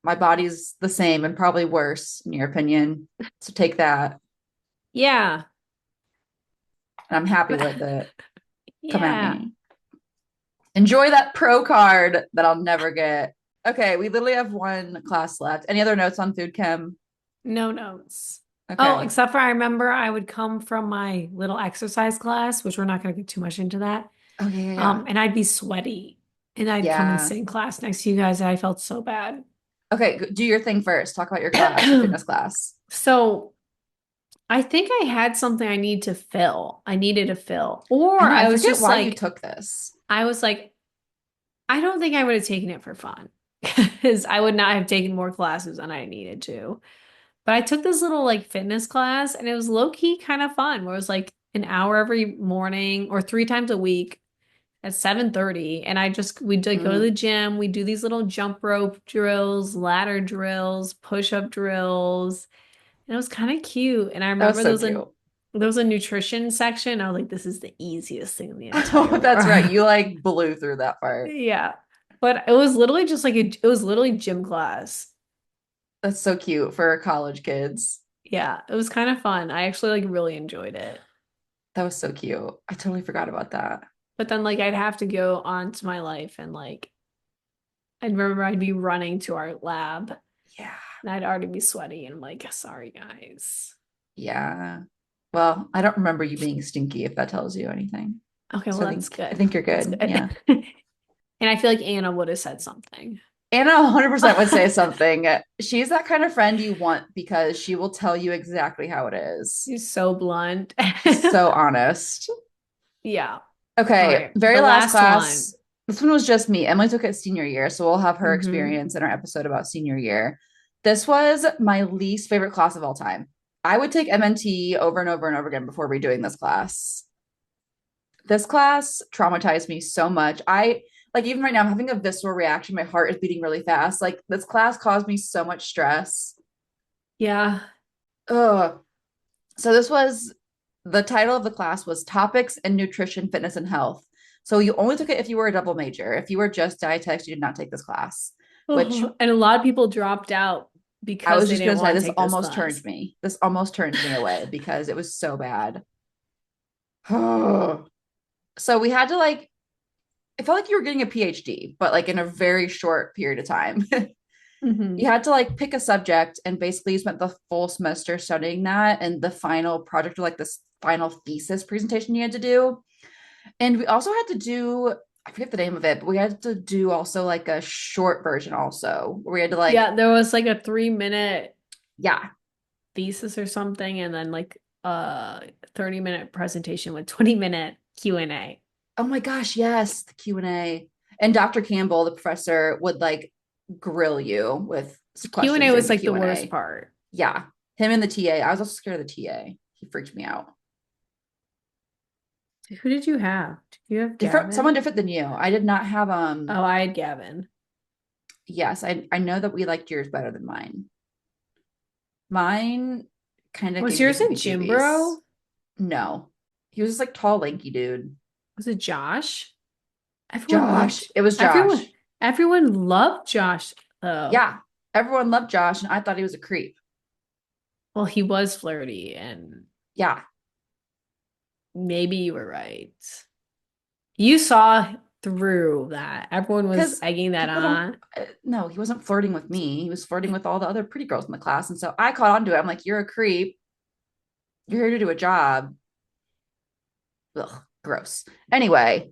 my body's the same and probably worse in your opinion. So take that. Yeah. And I'm happy with it. Come at Yeah. me. Enjoy that pro card that I'll never get. Okay, we literally have one class left. Any other notes on food chem? No notes. Oh, Okay. except for I remember I would come from my little exercise class, which we're not going to get too much into that. Oh yeah. And I'd be sweaty and I'd come and Yeah. sit in class next to you guys and I felt so bad. Okay, do your thing first. Talk about your class, your fitness class. So I think I had something I need to fill. I needed to fill. Or I know, I forget why you took this. I was like, I don't think I would have taken it for fun because I would not have taken more classes than I needed to. But I took this little like fitness class and it was low key kind of fun where it was like an hour every morning or 3 times a week at 7:30. And we'd like go to the Mm, gym, we do these little jump rope drills, ladder drills, push-up drills. And it was kind of cute. And I that was remember so cute. there was a nutrition section. I was like, this is the easiest thing in the Oh, entire that's right. world. You like blew through that part. Yeah. But it was literally just like it was literally gym class. That's so cute for college kids. Yeah, it was kind of fun. I actually like really enjoyed it. That was so cute. I totally forgot about that. But then like I'd have to go on to my life and like I'd remember I'd be running to our lab Yeah. and I'd already be sweaty and I'm like, sorry guys. Yeah. Well, I don't remember you being stinky if that tells you anything. Okay, well So that's I good. think you're That's good. good. Yeah. And I feel like Anna would have said something. Anna 100% would say something. She's that kind of friend you want because she will tell you exactly how it is. She's so blunt. She's so honest. Yeah. All Okay, right. very The last last class. one. This one was just me. Emily took it senior year, so we'll have her Hmm. experience in our episode about senior year. This was my least favorite class of all time. I would take MNT over and over and over again before redoing this class. This class traumatized me so much. I like even right now, I'm having a visceral reaction. My heart is beating really fast. Like this class caused me so much stress. Yeah. Ugh. So this was the title of the class was Topics in Nutrition, Fitness, and Health. So you only took it if you were a double major. If you were just dietetics, you did not take this class, which And a lot of people dropped out I because was they just going didn't to say want to this take this almost class. turned me. This almost turned me away because it was so bad. So we had to like it felt like you were getting a PhD, but like in a very short period of time. Hmm. You had to like pick a subject and basically you spent the full semester studying that and the final project or like this final thesis presentation you had to do. And we also had to do, I forget the name of it, but we had to do also like a short version also where we had to like, Yeah, there was like a 3 minute yeah. thesis or something, and then like a 30-minute presentation with 20-minute Q&A. Oh my gosh, yes, the Q&A. And Dr. Campbell, the professor, would like grill you with Q&A questions during was the like the worst Q&A. part. Yeah. Him and the TA. I was also scared of the TA. He freaked me out. Who did you have? Did you have Different, someone Gavin? different than you. I did not have Oh, I had Gavin. yes, I know that we liked yours better than mine. Mine kind of Was gave me the yours a heebie gym jeebies. bro? No. He was just like tall, lanky dude. Was it Josh? Everyone Josh. loved It was everyone Josh. everyone loved Josh though. Yeah. Everyone loved Josh, and I thought he was a creep. Well, he was flirty and Yeah. maybe you were right. You saw through that. Everyone was Because egging that people don't, on. no, he wasn't flirting with me. He was flirting with all the other pretty girls in the class. And so I caught on to it. I'm like, you're a creep. You're here to do a job. Ugh, gross. Anyway,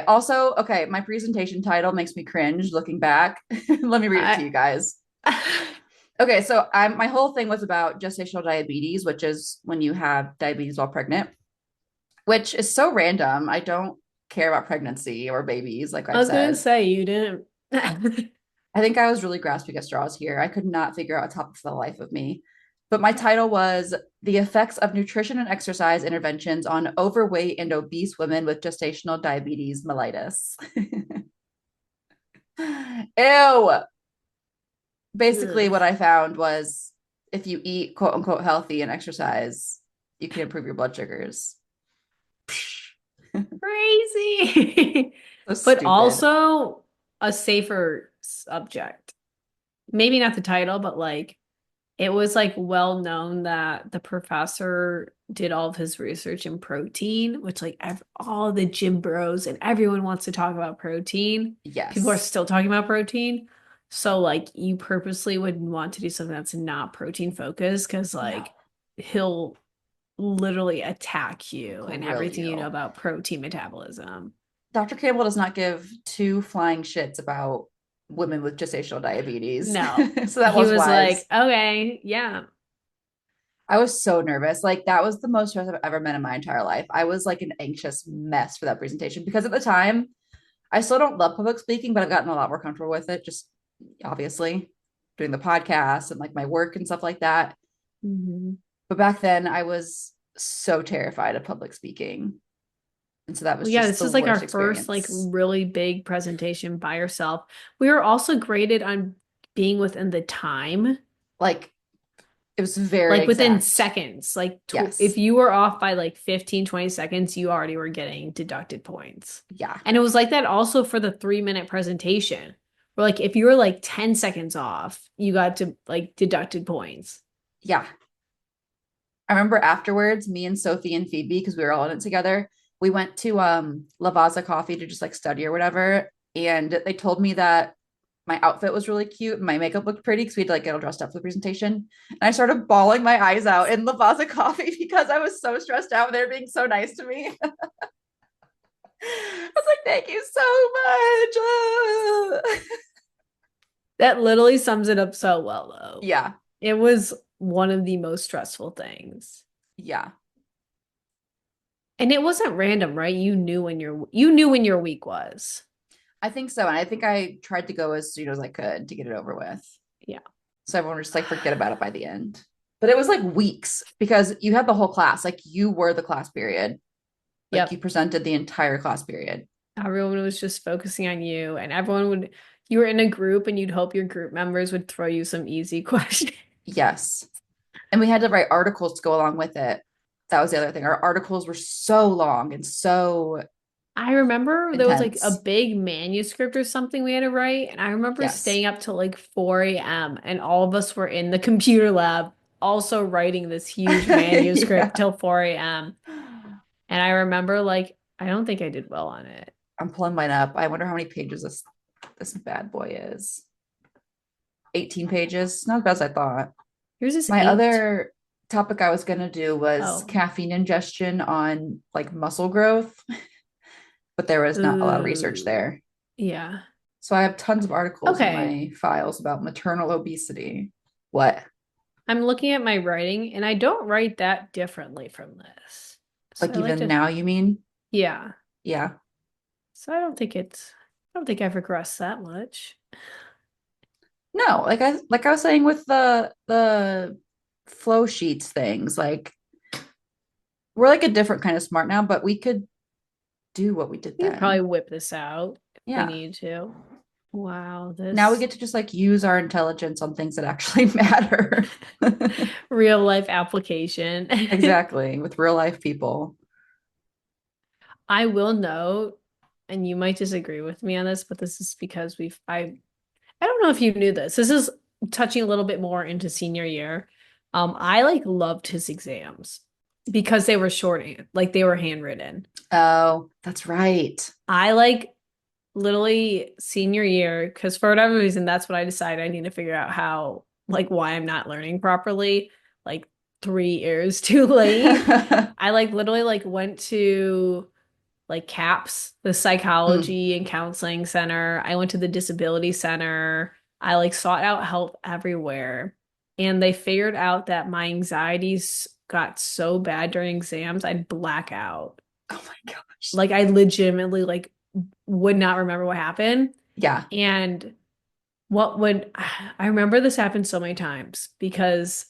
also, okay, my presentation title makes me cringe looking back. Let me read it to I you guys. Okay, so I'm my whole thing was about gestational diabetes, which is when you have diabetes while pregnant, which is so random. I don't care about pregnancy or babies, like I I've was gonna said. say you didn't. I think I was really grasping at straws here. I could not figure out a topic for the life of me. But my title was The Effects of Nutrition and Exercise Interventions on Overweight and Obese Women with Gestational Diabetes Mellitus. Ew. Basically, Ugh. what I found was if you eat quote unquote healthy and exercise, you can improve your blood sugars. Crazy. So but stupid. also a safer subject. Maybe not the title, but like it was like well known that the professor did all of his research in protein, which like all the gym bros and everyone wants to talk about protein. People are Yes. still talking about protein. So like you purposely would want to do something that's not protein focused because No, like he'll literally attack you and grill everything you know you. about protein metabolism. Dr. Campbell does not give two flying shits about women with gestational diabetes. No. So that He was was like, wise. okay, yeah. I was so nervous. Like that was the most stress I've ever been in my entire life. I was like an anxious mess for that presentation because at the time I still don't love public speaking, but I've gotten a lot more comfortable with it. Just obviously doing the podcast and like my work and stuff like that. Mhm. But back then I was so terrified of public speaking. And so that Well, was yeah, just this the is like worst our first like experience. really big presentation by yourself. We were also graded on being within the time, Like it was very like within exact. seconds. Like tw if Yes. you were off by like 15, 20 seconds, you already were getting deducted points. Yeah. And it was like that also for the 3 minute presentation. Where like if you were like 10 seconds off, you got to like deducted points. Yeah. I remember afterwards, me and Sophie and Phoebe, because we were all in it together, we went to Lavazza Coffee to just like study or whatever. And they told me that my outfit was really cute and my makeup looked pretty because we had to like get all dressed up for the presentation. And I started bawling my eyes out in Lavazza Coffee because I was so stressed out. They were being so nice to me. I was like, thank you so much. That literally sums it up so well, though. Yeah. It was one of the most stressful things. Yeah. And it wasn't random, right? You knew when your week was. I think so. And I think I tried to go as soon as I could to get it over with. Yeah. So everyone would just like forget about it by the end. But it was like weeks because you had the whole class. Like you were the class period. Like you Yep. presented the entire class period. Everyone was just focusing on you, and you were in a group, and you'd hope your group members would throw you some easy questions. Yes. And we had to write articles to go along with it. That was the other thing. Our articles were so long and so I remember there was like a intense. big manuscript or something we had to write, and I remember Yes. staying up till like 4 a.m. and all of us were in the computer lab also writing this huge manuscript Yeah. till 4 a.m. And I remember like I don't think I did well on it. I'm pulling mine up. I wonder how many pages this bad boy is. 18 pages. Not as bad as I thought. Yours is My 8. other topic I was going to do was Oh. caffeine ingestion on like muscle growth, but there was not a lot of research Ooh. there. Yeah. So I have tons of articles in Okay. my files about maternal obesity. What? I'm looking at my writing and I don't write that differently from this. So Like I like even to, now, you mean? yeah. Yeah. So I don't think I've regressed that much. No, like I was saying with the flow sheets things, like we're like a different kind of smart now, but we could do what we did We could probably then. whip this out if we Yeah. need to. Wow, Now we this get to just like use our intelligence on things that actually matter. real life application. Exactly, with real life people. I will note, and you might disagree with me on this, but this is because I don't know if you knew this. This is touching a little bit more into senior year. I like loved his exams because they were like they were handwritten. Oh, that's right. I like literally senior year because for whatever reason, that's what I decided I need to figure out how, like, why I'm not learning properly, like 3 years too late. I like literally like went to like CAPS, the Mm, psychology and counseling center. I went to the disability center. I like sought out help everywhere. And they figured out that my anxieties got so bad during exams, I'd black out. oh my gosh. Like I legitimately like would not remember what happened. Yeah. And what would I remember this happened so many times because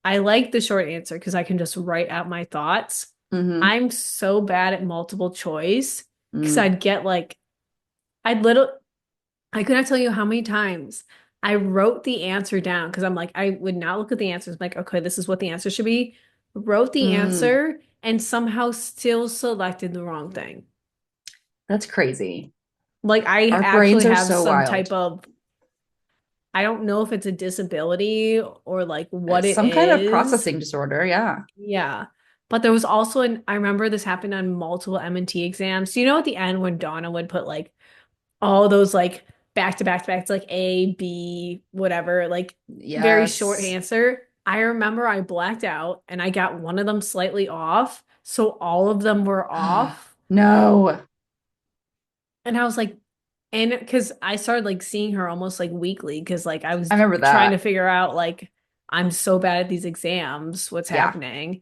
I like the short answer because I can just write out my thoughts. Hmm. I'm so bad at multiple choice because Mm. I'd get like I'd little I could not tell you how many times I wrote the answer down because I'm like I would not look at the answers. I'm like, okay, this is what the answer should be. Wrote the Mm. answer and somehow still selected the wrong thing. That's crazy. Like I Our brains actually are have so some type wild. of, I don't know if it's a disability or like what it Some kind of is. processing disorder. Yeah. Yeah. But there was also I remember this happened on multiple M&T exams. Do you know at the end when Donna would put like all those like back to back to back to like A, B, whatever, like very short Yes. answer. I remember I blacked out and I got one of them slightly off. So all of them were off. No. And I was like, and because I started like seeing her almost like weekly because like I I was remember trying to that. figure out like I'm so bad at these exams, what's Yeah. happening.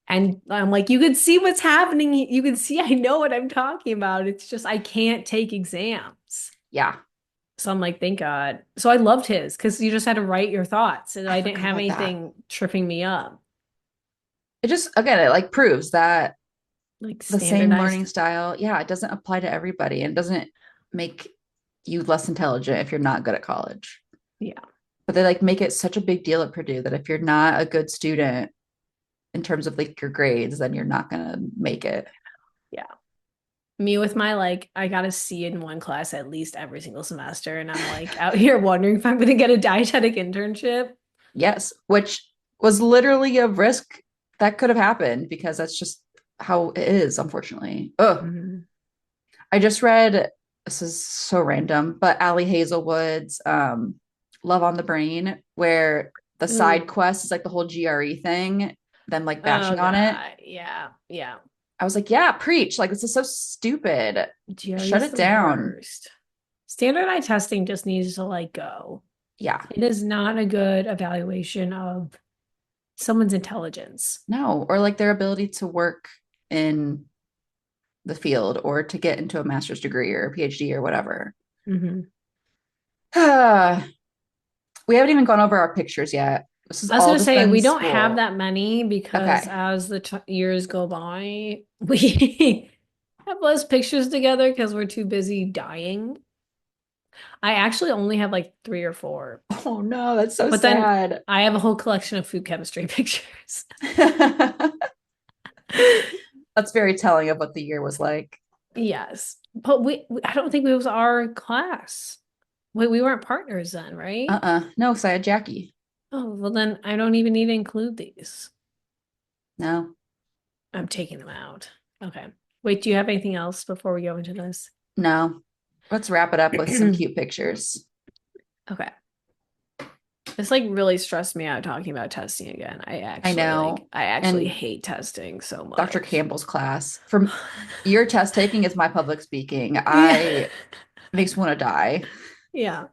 And I'm like, you can see what's happening. You can see I know what I'm talking about. It's just I can't take exams. Yeah. So I'm like, thank God. So I loved his because you just had to write your thoughts and I I didn't forgot have about that. anything tripping me up. It just, again, it like proves that Like the same learning standardized. style, yeah, it doesn't apply to everybody and doesn't make you less intelligent if you're not good at college. Yeah. But they like make it such a big deal at Purdue that if you're not a good student in terms of like your grades, then you're not gonna make it. Yeah. Me with my like, I got a C in one class at least every single semester. And I'm like out here wondering if I'm going to get a dietetic internship. Yes, which was literally a risk that could have happened because that's just how it is, unfortunately. Oh, Mhm. I just read, this is so random, but Allie Hazelwood's Love on the Brain, where the Ooh. side quest is like the whole GRE thing, them like Oh bashing on it. God. Yeah. Yeah. I was like, yeah, preach. Like, this is so stupid. GRE Shut is it the down. worst. Standardized testing just needs to like go. Yeah. It is not a good evaluation of someone's intelligence. No, or like their ability to work in the field or to get into a master's degree or a PhD or whatever. Mhm. We haven't even gone over our pictures yet. This has I was all gonna just say been we don't have school. that many because Okay. as the t years go by, we have less pictures together because we're too busy dying. I actually only have like three or four, Oh no, that's so but then sad. I have a whole collection of food chemistry pictures. That's very telling of what the year was like. Yes, but I don't think it was our class. We weren't partners then, right? No, because I had Jackie. Oh, well then I don't even need to include these. No, I'm taking them out. Okay. Wait, do you have anything else before we go into this? no. Let's wrap it up with some cute pictures. Okay. This like really stressed me out talking about testing again. I know. I actually And hate testing so Dr. much. Campbell's class from your test taking is my public speaking. Yeah. I it makes me want to die. Yeah.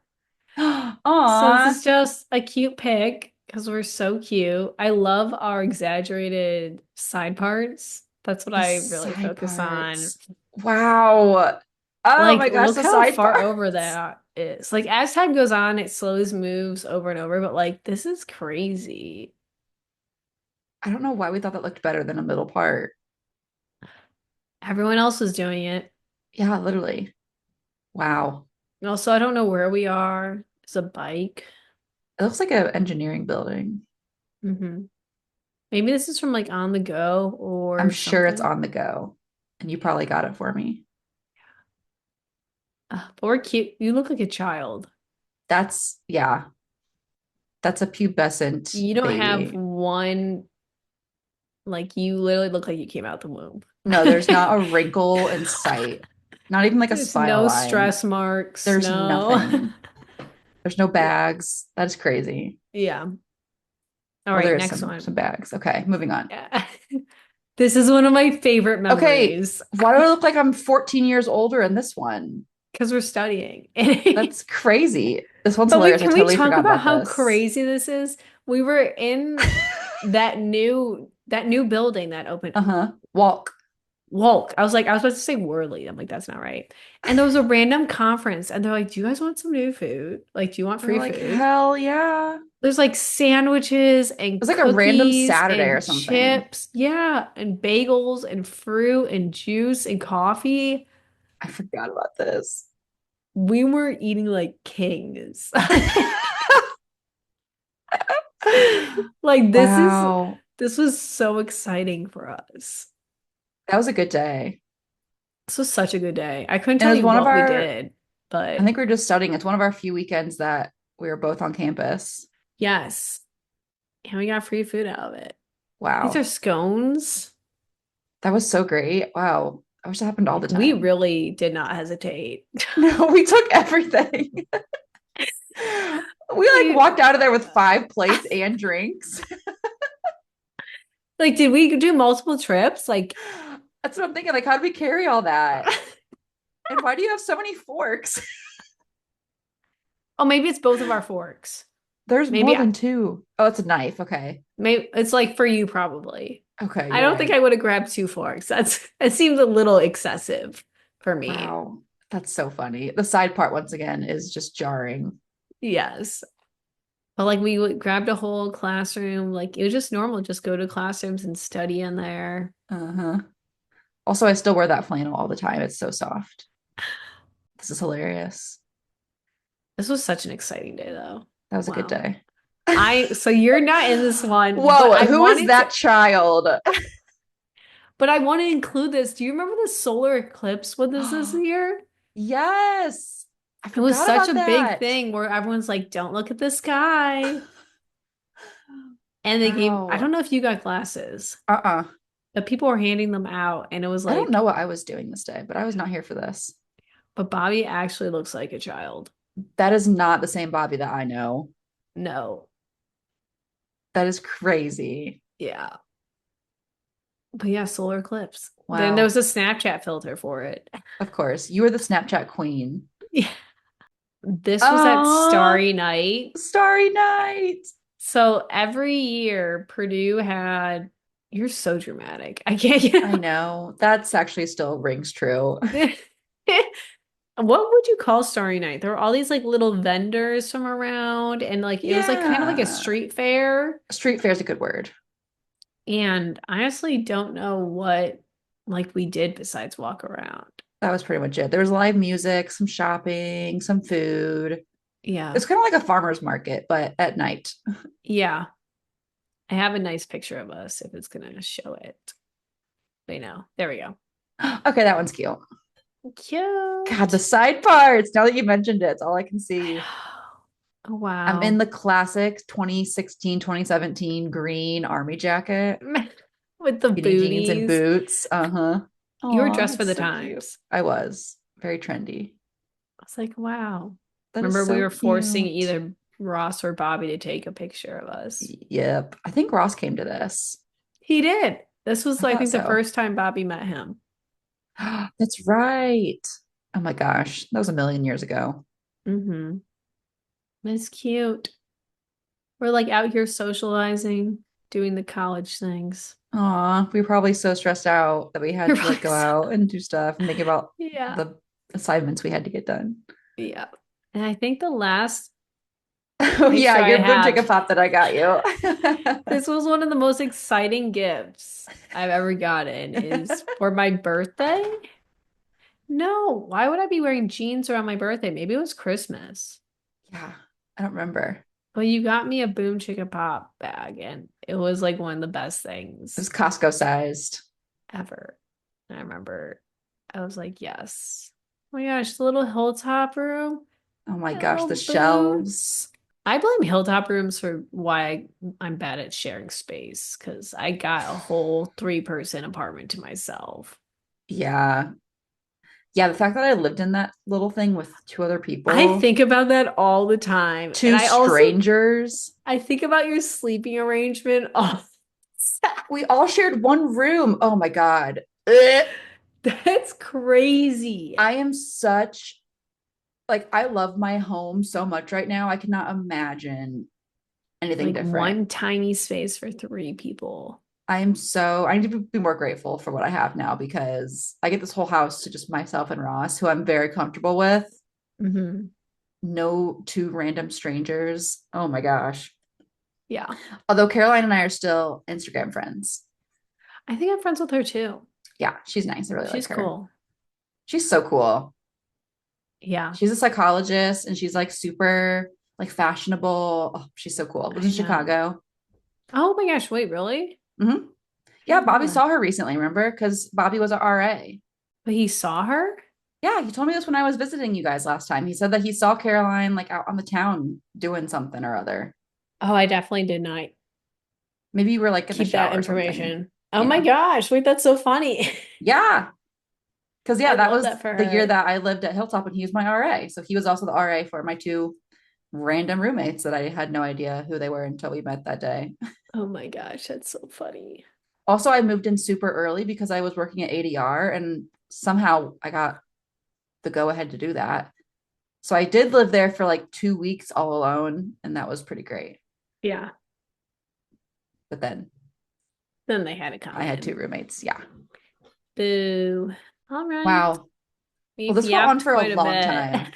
So this Aw. is just a cute pic because we're so cute. I love our exaggerated side parts. That's what The I really side focus on. parts. Wow. Oh Like, my gosh, look the how side far parts. over that is. Like, as time goes on, it slows moves over and over, but like, this is crazy. I don't know why we thought that looked better than a middle part. Everyone else is doing it. Yeah, literally. Wow. And also, I don't know where we are. It's a bike. It looks like an engineering building. Hmm. Maybe this is from like on the go I'm or sure it's something. on the go. And you probably got it for me. But we're cute. You look like a child. That's, yeah, that's a pubescent You don't have baby. one, like, you literally look like you came out the womb. No, there's not a wrinkle in sight. Not even like a There's smile no line. stress marks. There's No. nothing. There's no Yeah. bags. That is crazy. Yeah. All Well, there right, is next some one. bags. Okay, moving on. Yeah. This is one of my favorite Okay, memories why do I look like I'm 14 years older in this one? because we're studying. That's crazy. This one's But hilarious. I can we totally talk forgot about about how this. crazy this is? We were in that new building that opened. Uh-huh. Walk. Walk. I was about to say Worley. I'm like, that's not right. And there was a random conference, and they're like, "Do you guys want some new food? Like, do you want We're free like, food?" hell yeah. It There's like sandwiches and was like a random cookies Saturday or and something. chips. Yeah, and bagels and fruit and juice and coffee. I forgot about this. We were eating like kings. Like Wow. this was so exciting for us. That was a good day. This was such a good day. I couldn't And it tell was you one of what we our, did, I but think we are just studying. It's one of our few weekends that we were both on campus. yes. And we got free food out of it. These are Wow. scones. That was so great. Wow. I wish that happened all the We time. really did not hesitate. No, we took everything. We like We walked out of there with 5 plates and drinks. like, did we do multiple trips? Like, That's what I'm thinking. Like, how do we carry all that? And why do you have so many forks? oh, maybe it's both of our forks. There's more Maybe, than two. Oh, it's a knife. Okay. maybe it's like for you probably. Okay, I you're don't think I right. would have grabbed two forks. It seems a little excessive for me. Wow. That's so funny. The side part, once again, is just jarring. Yes. But like grabbed a whole classroom. Like it was just normal, just go to classrooms and study in there. Uh-huh. Also, I still wear that flannel all the time. It's so soft. This is hilarious. This was such an exciting day though. That was a good Wow. day. So you're not in this one, Whoa, who is that child? but I want to include this. Do you remember the solar eclipse with us this year? Yes. I It was forgot such about a big that. thing where everyone's like, don't look at the sky. And I don't Wow. know if you got glasses, Uh-uh. but people were handing them out. And it was I don't like, know what I was doing this day, but I was not here for this. but Bobby actually looks like a child. That is not the same Bobby that I know. No. That is crazy. Yeah. But yeah, solar eclipse. Then there Wow. was a Snapchat filter for it. Of course. You were the Snapchat queen. Yeah. This was at Oh, Starry Night. Starry Night. So every year, Purdue had, you're so dramatic. I can't I know. That's actually still rings true. get what would you call Starry Night? There were all these like little vendors from around, and like it was like kind of like a Yeah. street fair. Street fair is a good word. And I honestly don't know what like we did besides walk around. That was pretty much it. There was live music, some shopping, some food. Yeah. It's kind of like a farmer's market, but at night. Yeah. I have a nice picture of us if it's gonna show it. Wait, no. There we go. Okay, that one's cute. God, the Cute. side parts. Now that you mentioned it, it's all I can see. Oh, I'm in wow. the classic 2016, 2017 green army jacket, With the skinny jeans and booties. boots. Uh-huh. You were Oh, dressed for it's the so cute. times. I was very trendy. I was like, wow. That is Remember, we so were forcing cute. either Ross or Bobby to take a picture of us. Yep. I think Ross came to this. He did. This was, I I thought think, the so. first time Bobby met him. That's right. Oh my gosh. That was a million years ago. Mm-hmm. It's cute. We're like out here socializing, doing the college things. Aw, we were probably so stressed out that we had You're to like probably go out and do stuff and think about yeah. the assignments we had to get done. Yeah. And I think the last Oh yeah, picture I your boom chicka have, pop that I got you. this was one of the most exciting gifts I've ever gotten is for my birthday. No, why would I be wearing jeans around my birthday? Maybe it was Christmas. Yeah, I don't remember. But you got me a Boom Chicka Pop bag, and it was like one of the best It things was Costco sized. ever. And I remember I was like, yes. Oh my gosh, the little hilltop room. Oh my gosh, Little the boots. shelves. I blame hilltop rooms for why I'm bad at sharing space because I got a whole 3-person apartment to myself. Yeah. Yeah, the fact that I lived in that little thing with two other I people, think about that all the time. And two strangers. I think about your sleeping arrangement all We all shared one room. Oh my God. Ugh. That's crazy. I am such like I love my home so much right now. I cannot imagine anything Like different. one tiny space for 3 people. I need to be more grateful for what I have now because I get this whole house to just myself and Ross, who I'm very comfortable with. Hmm. No two random strangers. Oh my gosh. Yeah. Although Caroline and I are still Instagram friends. I think I'm friends with her too. Yeah, she's nice. I really like She's her. cool. She's so cool. Yeah, She's a psychologist and she's like super like fashionable. Oh, she's so cool. Lives I in know. Chicago. Oh my gosh, wait, really? Hmm. I Yeah, didn't know Bobby that. saw her recently, remember? Because Bobby was a RA. But he saw her? Yeah, he told me this when I was visiting you guys last time. He said that he saw Caroline like out on the town doing something or other. Oh, I definitely did not Maybe you were like in the keep that shower or something. information. Oh my Yeah. gosh, wait, that's so funny. Yeah. Because yeah, I that love was that for the year her. that I lived at Hilltop and he was my RA. So he was also the RA for my two random roommates that I had no idea who they were until we met that day. Oh my gosh, that's so funny. Also, I moved in super early because I was working at ADR and somehow I got the go ahead to do that. So I did live there for like 2 weeks all alone, and that was pretty great. Yeah. But then Then they had to come I had in. two roommates. Yeah. Boo. All right. Wow. Well, We've this went on yapped for a quite a long bit. time.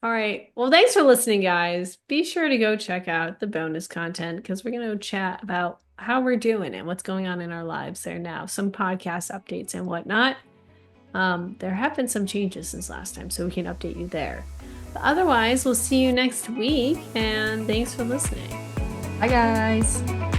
All right. Well, thanks for listening, guys. Be sure to go check out the bonus content because we're going to chat about how we're doing and what's going on in our lives there now, some podcast updates and whatnot. There have been some changes since last time, so we can update you there. But otherwise, we'll see you next week, and thanks for listening. Hi, guys.